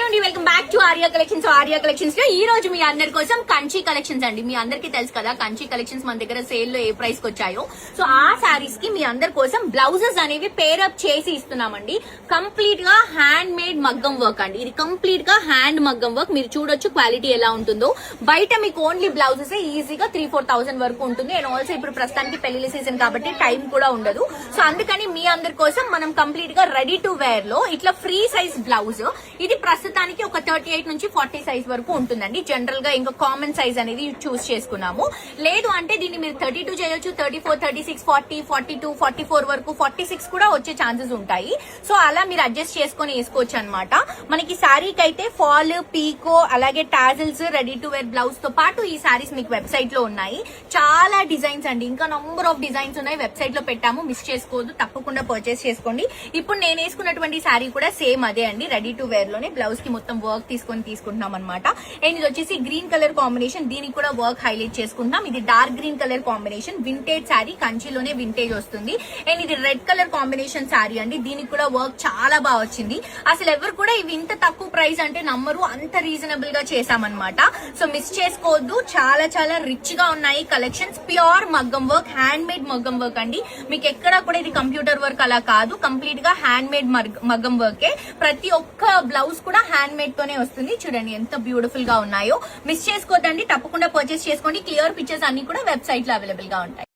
అండి, welcome back to Arya collections. Arya collections లో ఈ రోజు మీ అందరి కోసం కంచి కలెక్షన్స్ అండి. మీ అందరికి తెలుసు కదా కంచి కలెక్షన్స్ మన దగ్గర సేల్ లో ఏ ప్రైస్ కి వచ్చాయో. సో ఆ సారీస్ కి మీ అందరి కోసం బ్లౌజెస్ అనేవి పేరప్ చేసి ఇస్తున్నామండి. కంప్లీట్ గా హ్యాండ్ మేడ్ మగ్గం వర్క్ అండి. ఇది కంప్లీట్ గా హ్యాండ్ మగ్గం వర్క్. మీరు చూడొచ్చు క్వాలిటీ ఎలా ఉంటుందో. బయట మీకు ఓన్లీ బ్లౌజెస్ ఈజీగా 3-4,000 వరకు ఉంటుంది. అండ్ ఆల్సో ఇప్పుడు ప్రస్తుతానికి పెళ్లి సీజన్ కాబట్టి టైం కూడా ఉండదు. సో అందుకని మీ అందరి కోసం మనం కంప్లీట్ గా రెడీ టు వేర్ లో ఇట్లా ఫ్రీ సైజ్ బ్లౌజ్, ఇది ప్రస్తుతానికి ఒక 38 నుంచి 40 సైజ్ వరకు ఉంటుందండి. జనరల్ గా ఇంకా కామన్ సైజ్ అనేది చూస్ చేసుకున్నాము. లేదు అంటే దీన్ని మీరు 32 చేయొచ్చు, 34, 36, 40, 42, 44 వరకు 46 కూడా వచ్చే ఛాన్సెస్ ఉంటాయి. సో అలా మీరు అడ్జస్ట్ చేసుకుని వేసుకోవచ్చు అనమాట. మనకి శారీకి అయితే ఫాల్, పీకో, అలాగే tassels, ready to wear blouse తో పాటు ఈ శారీస్ మీకు వెబ్సైట్ లో ఉన్నాయి. చాలా డిజైన్స్ అండి, ఇంకా నంబర్ ఆఫ్ డిజైన్స్ ఉన్నాయి. వెబ్సైట్ లో పెట్టాము, మిస్ చేసుకోవద్దు, తప్పకుండా పర్చేస్ చేసుకోండి. ఇప్పుడు నేను వేసుకున్నటువంటి శారీ కూడా సేమ్ అదే అండి. రెడీ టు వేర్ లోనే బ్లౌజ్ కి మొత్తం వర్క్ తీసుకుంటున్నాం అనమాట. అండ్ ఇది వచ్చేసి గ్రీన్ కలర్ కాంబినేషన్, దీనికి కూడా వర్క్ హైలైట్ చేసుకుంటాం. ఇది dark green colour combination, vintage sari, కంచిలోనే వింటేజ్ వస్తుంది. అండ్ ఇది రెడ్ కలర్ కాంబినేషన్ శారీ అండి. దీనికి కూడా వర్క్ చాలా బాగా వచ్చింది. అసలు ఎవరు కూడా ఇవి ఇంత తక్కువ ప్రైస్ అంటే నమ్మరు, అంత రీజనబుల్ గా చేసామన్నమాట. సో మిస్ చేసుకోవద్దు, చాలా చాలా రిచ్ గా ఉన్నాయి కలెక్షన్స్. ప్యూర్ మగ్గం వర్క్, హ్యాండ్ మేడ్ మగ్గం వర్క్ అండి. మీకు ఎక్కడా కూడా ఇది కంప్యూటర్ వర్క్ అలా కాదు, కంప్లీట్ గా హ్యాండ్ మేడ్ మగ్గం వర్కే. ప్రతి ఒక్క బ్లౌజ్ కూడా హ్యాండ్ మేడ్ తోనే వస్తుంది. చూడండి ఎంత బ్యూటిఫుల్ గా ఉన్నాయో. మిస్ చేసుకోవద్దండి, తప్పకుండా పర్చేస్ చేసుకోండి. క్లియర్ పిక్చర్స్ అన్ని కూడా వెబ్సైట్ లో అవైలబుల్ గా ఉంటాయి.